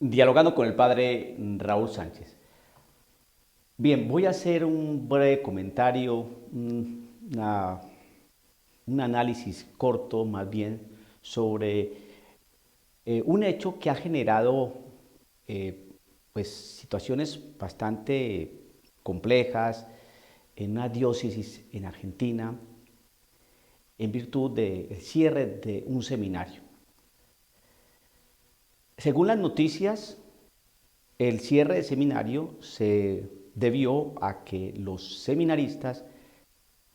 Dialogando con el padre Raúl Sánchez. Bien, voy a hacer un breve comentario, un análisis corto más bien sobre un hecho que ha generado pues, situaciones bastante complejas en una diócesis en Argentina en virtud del cierre de un seminario. Según las noticias, el cierre del seminario se debió a que los seminaristas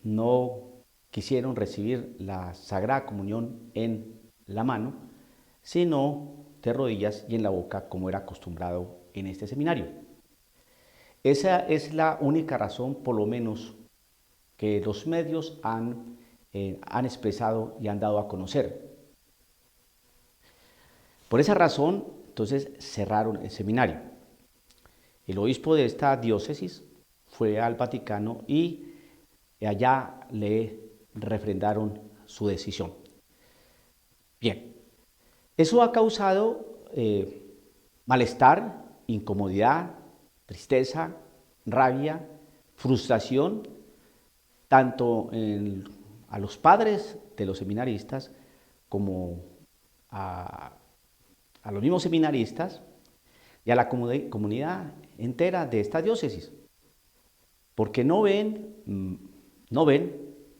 no quisieron recibir la Sagrada Comunión en la mano, sino de rodillas y en la boca, como era acostumbrado en este seminario. Esa es la única razón, por lo menos, que los medios han expresado y han dado a conocer. Por esa razón, entonces cerraron el seminario. El obispo de esta diócesis fue al Vaticano y allá le refrendaron su decisión. Bien, eso ha causado malestar, incomodidad, tristeza, rabia, frustración, tanto a los padres de los seminaristas como a, a los mismos seminaristas y a la comunidad entera de esta diócesis, porque no ven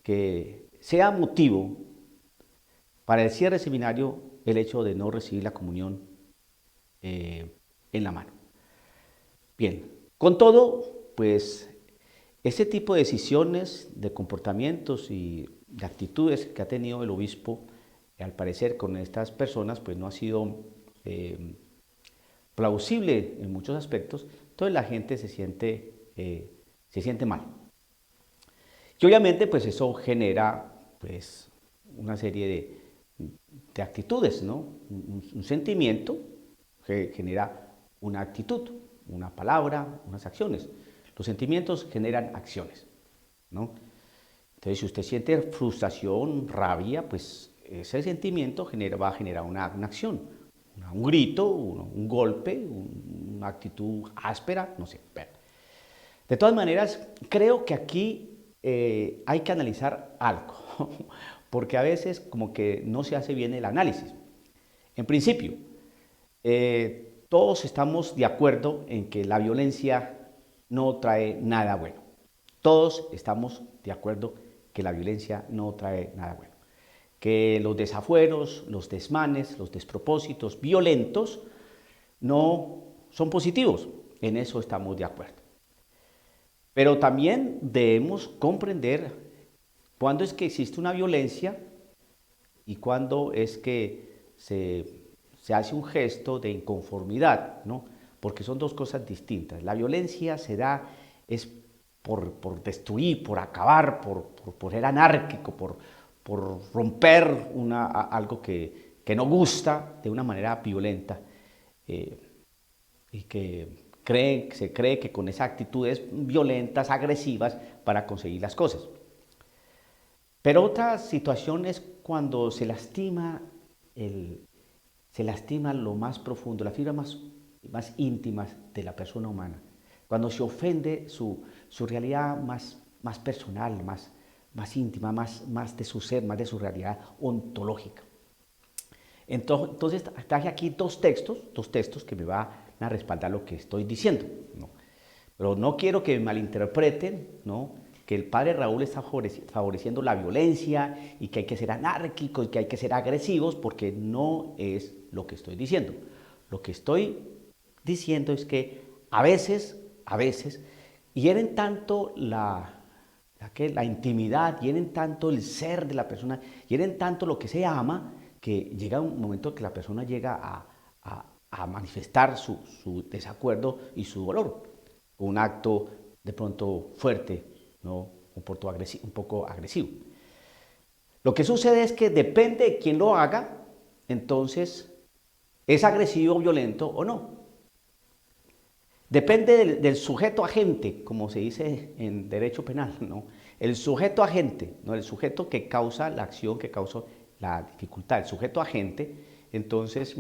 que sea motivo para el cierre del seminario el hecho de no recibir la comunión en la mano. Bien, con todo, pues ese tipo de decisiones, de comportamientos y de actitudes que ha tenido el obispo, al parecer con estas personas, pues no ha sido plausible en muchos aspectos, entonces la gente se siente mal. Y obviamente pues eso genera pues una serie de actitudes, ¿no? Un sentimiento que genera una actitud, una palabra, unas acciones. Los sentimientos generan acciones, ¿no? Entonces si usted siente frustración, rabia, pues ese sentimiento va a generar una acción, un grito, un golpe, una actitud áspera, no sé. De todas maneras, creo que aquí hay que analizar algo, porque a veces como que no se hace bien el análisis. En principio, todos estamos de acuerdo en que la violencia no trae nada bueno. Todos estamos de acuerdo que la violencia no trae nada bueno. Que los desafueros, los desmanes, los despropósitos violentos no son positivos. En eso estamos de acuerdo. Pero también debemos comprender cuándo es que existe una violencia y cuándo es que se hace un gesto de inconformidad, ¿no? Porque son dos cosas distintas. La violencia se da es por destruir, por acabar, por ser anárquico, por romper algo que no gusta de una manera violenta y que se cree que con esas actitudes violentas, agresivas, para conseguir las cosas. Pero otra situación es cuando se lastima lo más profundo, las fibras más íntimas de la persona humana. Cuando se ofende su realidad más personal, más íntima, más de su ser, más de su realidad ontológica. Entonces traje aquí dos textos que me van a respaldar lo que estoy diciendo, ¿no? Pero no quiero que me malinterpreten, ¿no? Que el padre Raúl está favoreciendo la violencia y que hay que ser anárquicos y que hay que ser agresivos, porque no es lo que estoy diciendo. Lo que estoy diciendo es que a veces, hieren tanto la intimidad, hieren tanto el ser de la persona, hieren tanto lo que se ama, que llega un momento que la persona llega a manifestar su desacuerdo y su dolor. Un acto de pronto fuerte, ¿no? Un poco agresivo. Lo que sucede es que depende de quién lo haga, entonces es agresivo o violento o no. Depende del sujeto agente, como se dice en derecho penal, ¿no? El sujeto agente, no el sujeto que causa la acción, que causa la dificultad, el sujeto agente, entonces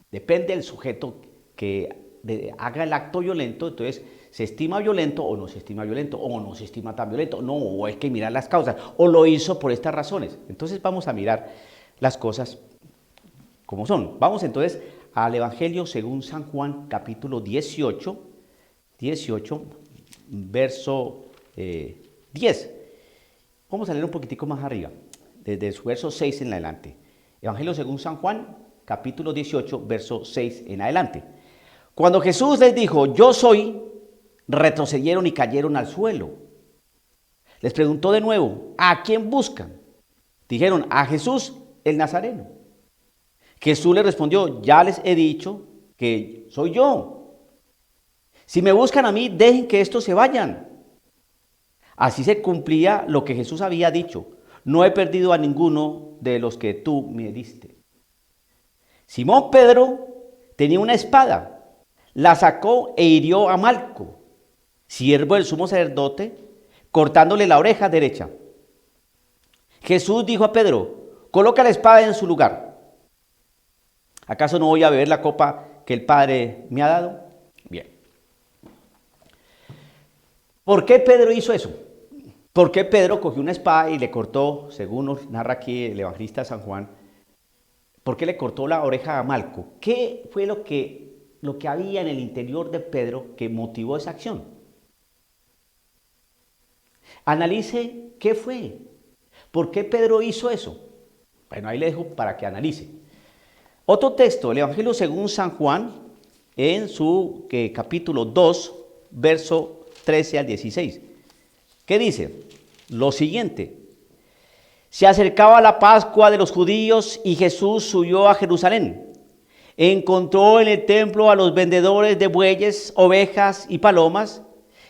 depende del sujeto que haga el acto violento, entonces se estima violento o no se estima violento, o no se estima tan violento, no, o hay que mirar las causas, o lo hizo por estas razones. Entonces vamos a mirar las cosas como son. Vamos entonces al Evangelio según San Juan, capítulo 18, verso 10. Vamos a leer un poquitico más arriba, desde su verso 6 en adelante. Evangelio según San Juan, capítulo 18, verso 6 en adelante. Cuando Jesús les dijo, yo soy, retrocedieron y cayeron al suelo. Les preguntó de nuevo, ¿a quién buscan? Dijeron, a Jesús el Nazareno. Jesús les respondió, ya les he dicho que soy yo. Si me buscan a mí, dejen que estos se vayan. Así se cumplía lo que Jesús había dicho. No he perdido a ninguno de los que tú me diste. Simón Pedro tenía una espada. La sacó e hirió a Malco, siervo del sumo sacerdote, cortándole la oreja derecha. Jesús dijo a Pedro, coloca la espada en su lugar. ¿Acaso no voy a beber la copa que el Padre me ha dado? Bien. ¿Por qué Pedro hizo eso? ¿Por qué Pedro cogió una espada y le cortó, según nos narra aquí el evangelista San Juan, por qué le cortó la oreja a Malco? ¿Qué fue lo que había en el interior de Pedro que motivó esa acción? Analice qué fue. ¿Por qué Pedro hizo eso? Bueno, ahí le dejo para que analice. Otro texto, el Evangelio según San Juan, en su capítulo 2, verso 13 al 16. ¿Qué dice? Lo siguiente. Se acercaba la Pascua de los judíos y Jesús subió a Jerusalén. Encontró en el templo a los vendedores de bueyes, ovejas y palomas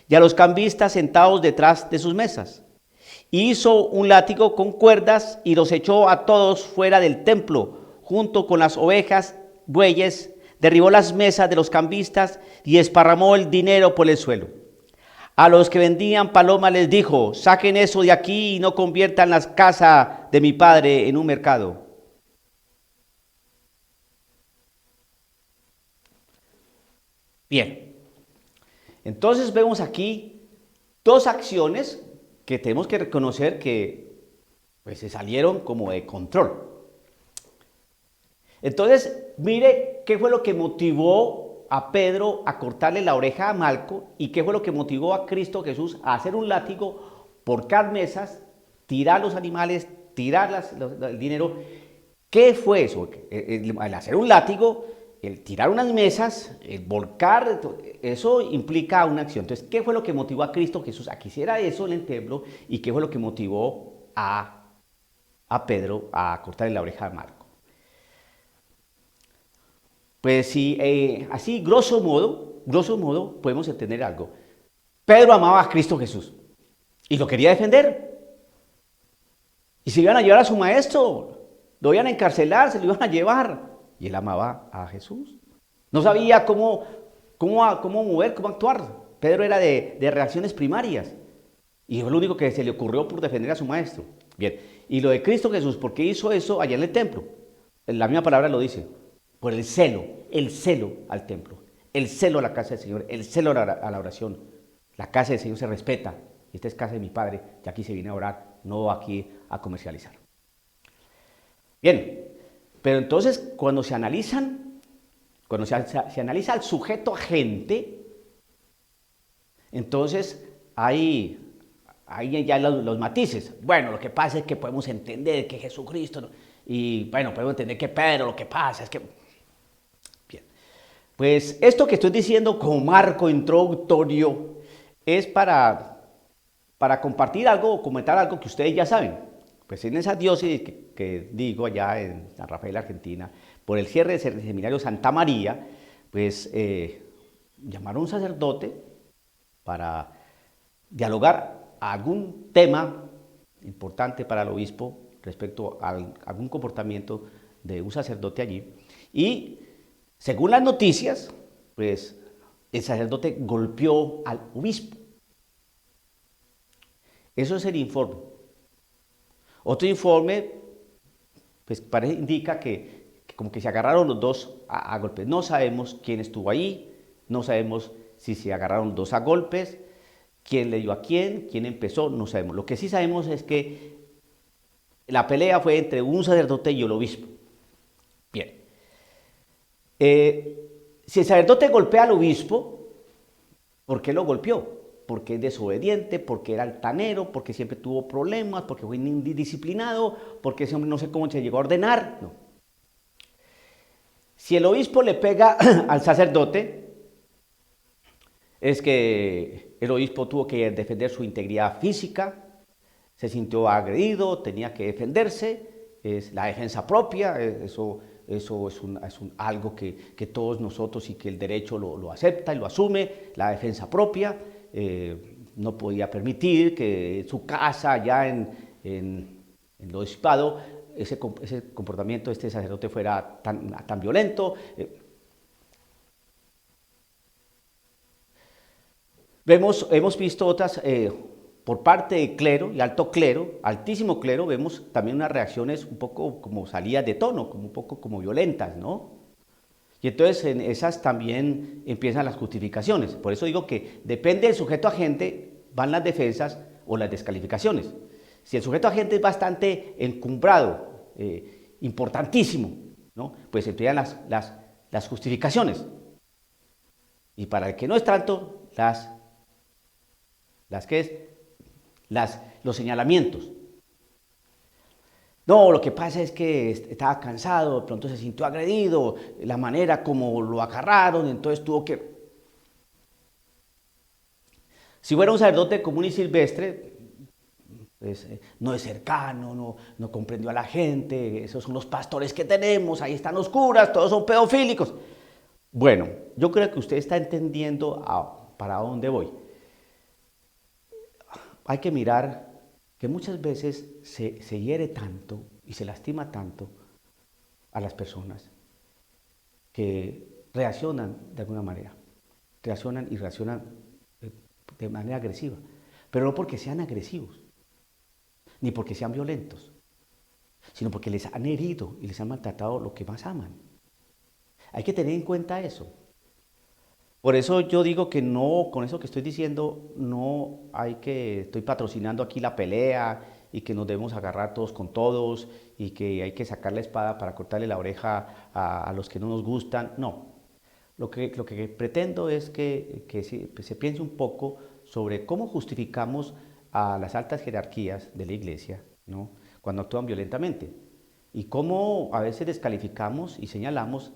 y a los cambistas sentados detrás de sus mesas. Hizo un látigo con cuerdas y los echó a todos fuera del templo, junto con las ovejas, bueyes, derribó las mesas de los cambistas y esparramó el dinero por el suelo. A los que vendían palomas les dijo, saquen eso de aquí y no conviertan la casa de mi padre en un mercado. Bien, entonces vemos aquí dos acciones que tenemos que reconocer que pues, se salieron como de control. Entonces, mire qué fue lo que motivó a Pedro a cortarle la oreja a Malco y qué fue lo que motivó a Cristo Jesús a hacer un látigo, porcar mesas, tirar los animales, tirar el dinero. ¿Qué fue eso? El hacer un látigo, el tirar unas mesas, el volcar, eso implica una acción. Entonces, ¿qué fue lo que motivó a Cristo Jesús a que hiciera eso en el templo? ¿Y qué fue lo que motivó a Pedro a cortarle la oreja a Malco? Pues sí, así grosso modo, podemos entender algo. Pedro amaba a Cristo Jesús y lo quería defender. Y se iban a llevar a su maestro, lo iban a encarcelar, se lo iban a llevar. Y él amaba a Jesús. No sabía cómo mover, cómo actuar. Pedro era de reacciones primarias. Y fue lo único que se le ocurrió por defender a su maestro. Bien, y lo de Cristo Jesús, ¿por qué hizo eso allá en el templo? La misma palabra lo dice. Por el celo al templo, el celo a la casa del Señor, el celo a la oración. La casa del Señor se respeta. Y esta es casa de mi Padre, y aquí se viene a orar, no aquí a comercializar. Bien, pero entonces cuando se analiza al sujeto agente, entonces hay ya los matices. Bueno, lo que pasa es que podemos entender que Jesucristo, y bueno, podemos entender que Pedro, lo que pasa es que... Bien, pues esto que estoy diciendo como marco introductorio es para compartir algo o comentar algo que ustedes ya saben. Pues en esa diócesis que digo allá en San Rafael, Argentina, por el cierre del seminario Santa María, pues llamaron a un sacerdote para dialogar algún tema importante para el obispo respecto a algún comportamiento de un sacerdote allí. Y según las noticias, pues el sacerdote golpeó al obispo. Eso es el informe. Otro informe, pues indica que como que se agarraron los dos a golpes. No sabemos quién estuvo ahí, no sabemos si se agarraron los dos a golpes, quién le dio a quién empezó, no sabemos. Lo que sí sabemos es que la pelea fue entre un sacerdote y el obispo. Bien. Si el sacerdote golpea al obispo, ¿por qué lo golpeó? Porque es desobediente, porque era altanero, porque siempre tuvo problemas, porque fue indisciplinado, porque ese hombre no sé cómo se llegó a ordenar. No. Si el obispo le pega al sacerdote, es que el obispo tuvo que defender su integridad física, se sintió agredido, tenía que defenderse, es la defensa propia, eso es algo que todos nosotros y que el derecho lo acepta y lo asume, la defensa propia. No podía permitir que su casa, allá en el obispado, ese comportamiento de este sacerdote fuera tan violento. Hemos visto otras, por parte de clero y alto clero, altísimo clero, vemos también unas reacciones un poco como salidas de tono, como un poco como violentas, ¿no? Y entonces en esas también empiezan las justificaciones. Por eso digo que depende del sujeto agente, van las defensas o las descalificaciones. Si el sujeto agente es bastante encumbrado, importantísimo, ¿no? Pues empiezan las justificaciones. Y para el que no es tanto, ¿qué es? Los señalamientos. No, lo que pasa es que estaba cansado, de pronto se sintió agredido, la manera como lo agarraron, entonces tuvo que... Si fuera un sacerdote común y silvestre, pues, no es cercano, no comprendió a la gente, esos son los pastores que tenemos, ahí están los curas, todos son pedofílicos. Bueno, yo creo que usted está entendiendo para dónde voy. Hay que mirar que muchas veces se hiere tanto y se lastima tanto a las personas que reaccionan de alguna manera, reaccionan de manera agresiva, pero no porque sean agresivos, ni porque sean violentos, sino porque les han herido y les han maltratado lo que más aman. Hay que tener en cuenta eso. Por eso yo digo que no, con eso que estoy diciendo, estoy patrocinando aquí la pelea y que nos debemos agarrar todos con todos y que hay que sacar la espada para cortarle la oreja a los que no nos gustan. No, lo que pretendo es que se piense un poco sobre cómo justificamos a las altas jerarquías de la iglesia, ¿no? Cuando actúan violentamente y cómo a veces descalificamos y señalamos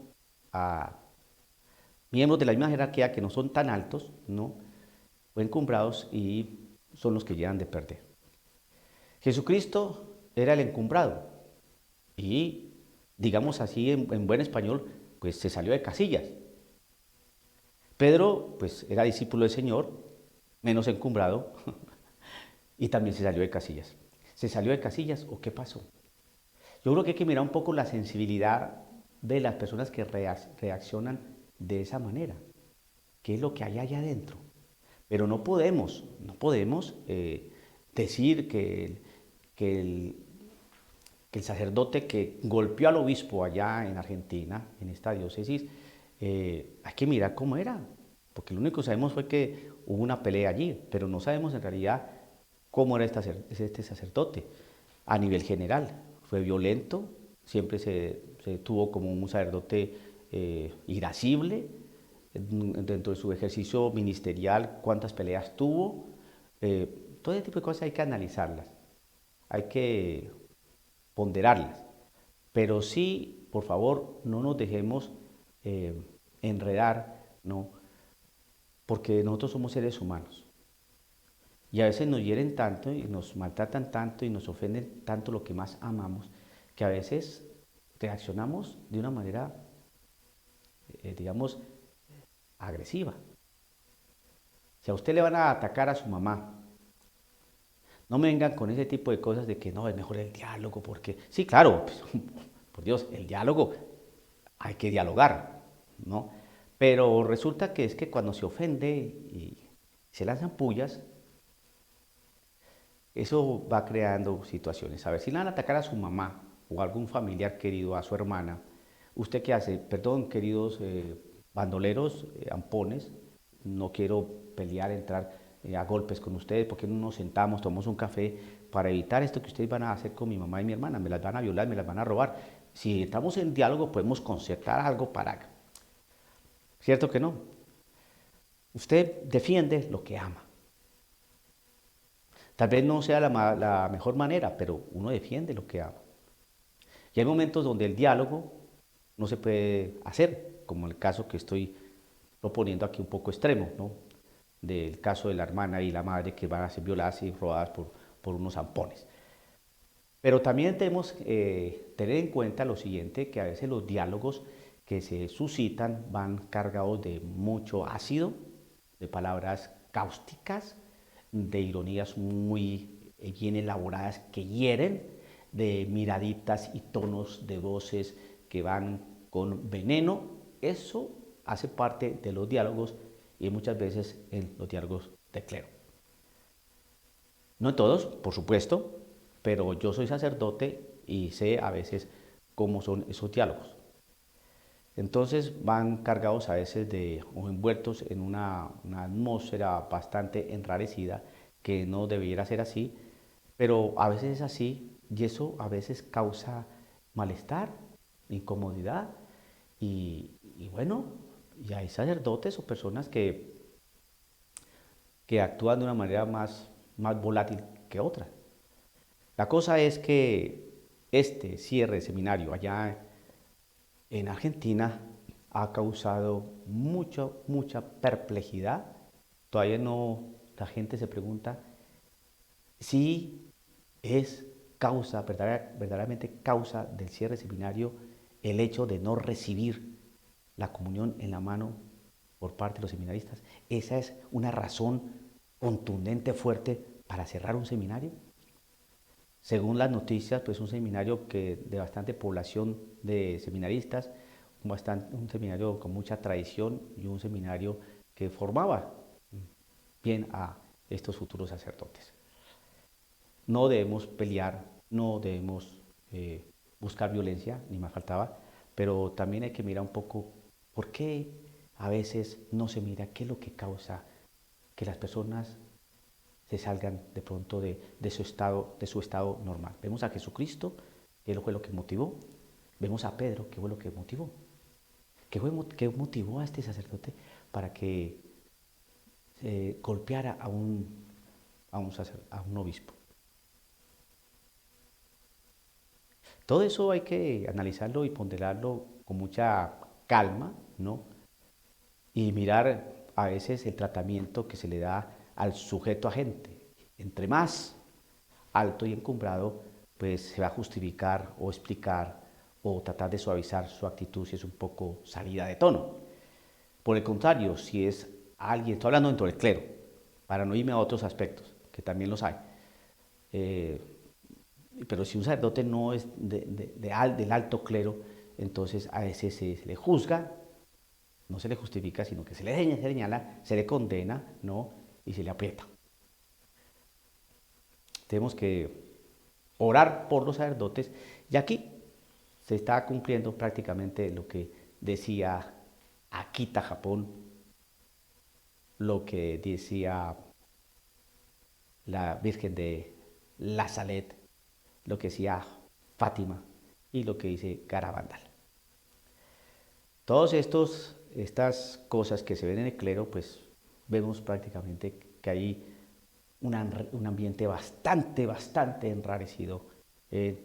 a miembros de la misma jerarquía que no son tan altos, ¿no? O encumbrados y son los que llevan de perder. Jesucristo era el encumbrado y, digamos así en buen español, pues se salió de casillas. Pedro, pues era discípulo del Señor, menos encumbrado, y también se salió de casillas. ¿Se salió de casillas o qué pasó? Yo creo que hay que mirar un poco la sensibilidad de las personas que reaccionan de esa manera. ¿Qué es lo que hay allá adentro? Pero no podemos decir que el sacerdote que golpeó al obispo allá en Argentina, en esta diócesis, hay que mirar cómo era, porque lo único que sabemos fue que hubo una pelea allí, pero no sabemos en realidad cómo era este sacerdote a nivel general. Fue violento, siempre se tuvo como un sacerdote irascible, dentro de su ejercicio ministerial, cuántas peleas tuvo, todo ese tipo de cosas hay que analizarlas, hay que ponderarlas, pero sí, por favor, no nos dejemos enredar, ¿no? Porque nosotros somos seres humanos y a veces nos hieren tanto y nos maltratan tanto y nos ofenden tanto lo que más amamos, que a veces reaccionamos de una manera, digamos, agresiva. Si a usted le van a atacar a su mamá, no me vengan con ese tipo de cosas de que no, es mejor el diálogo, porque sí, claro, pues, por Dios, el diálogo, hay que dialogar, ¿no? Pero resulta que es que cuando se ofende y se lanzan pullas, eso va creando situaciones. A ver, si le van a atacar a su mamá o a algún familiar querido, a su hermana, ¿Usted qué hace? Perdón, queridos bandoleros, ampones, no quiero pelear, entrar a golpes con ustedes, porque no nos sentamos, tomamos un café para evitar esto que ustedes van a hacer con mi mamá y mi hermana, me las van a violar, me las van a robar. Si estamos en diálogo podemos concertar algo para... ¿Cierto que no? Usted defiende lo que ama. Tal vez no sea la mejor manera, pero uno defiende lo que ama. Y hay momentos donde el diálogo no se puede hacer, como el caso que estoy proponiendo aquí un poco extremo, ¿no? Del caso de la hermana y la madre que van a ser violadas y robadas por unos zampones. Pero también tenemos que tener en cuenta lo siguiente, que a veces los diálogos que se suscitan van cargados de mucho ácido, de palabras cáusticas, de ironías muy bien elaboradas que hieren, de miraditas y tonos de voces que van con veneno. Eso hace parte de los diálogos y muchas veces en los diálogos de clero. No en todos, por supuesto, pero yo soy sacerdote y sé a veces cómo son esos diálogos. Entonces van cargados a veces de o envueltos en una atmósfera bastante enrarecida que no debiera ser así, pero a veces es así y eso a veces causa malestar, incomodidad y bueno, y hay sacerdotes o personas que actúan de una manera más volátil que otra. La cosa es que este cierre de seminario allá en Argentina ha causado mucha perplejidad. Todavía no, la gente se pregunta si es causa, verdaderamente causa del cierre de seminario el hecho de no recibir la comunión en la mano por parte de los seminaristas. ¿Esa es una razón contundente, fuerte para cerrar un seminario? Según las noticias, pues un seminario que de bastante población de seminaristas, un seminario con mucha tradición y un seminario que formaba bien a estos futuros sacerdotes. No debemos pelear, no debemos buscar violencia, ni más faltaba, pero también hay que mirar un poco por qué a veces no se mira qué es lo que causa que las personas se salgan de pronto de su estado normal. Vemos a Jesucristo, que fue lo que motivó. Vemos a Pedro, que fue lo que motivó. ¿Qué motivó a este sacerdote para que golpeara a un obispo? Todo eso hay que analizarlo y ponderarlo con mucha calma, ¿no? Y mirar a veces el tratamiento que se le da al sujeto agente. Entre más alto y encumbrado, pues se va a justificar o explicar o tratar de suavizar su actitud si es un poco salida de tono. Por el contrario, si es alguien, estoy hablando dentro del clero, para no irme a otros aspectos, que también los hay, eh, pero si un sacerdote no es del alto clero, entonces a veces se le juzga, no se le justifica, sino que se le señala, se le condena, ¿no? Y se le aprieta. Tenemos que orar por los sacerdotes y aquí se está cumpliendo prácticamente lo que decía Akita, Japón, lo que decía la Virgen de La Salette, lo que decía Fátima y lo que dice Garabandal. Todas estas cosas que se ven en el clero, pues vemos prácticamente que hay un ambiente bastante enrarecido en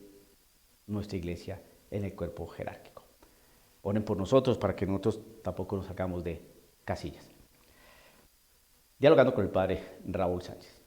nuestra iglesia, en el cuerpo jerárquico. Oren por nosotros para que nosotros tampoco nos sacamos de casillas. Dialogando con el padre Raúl Sánchez.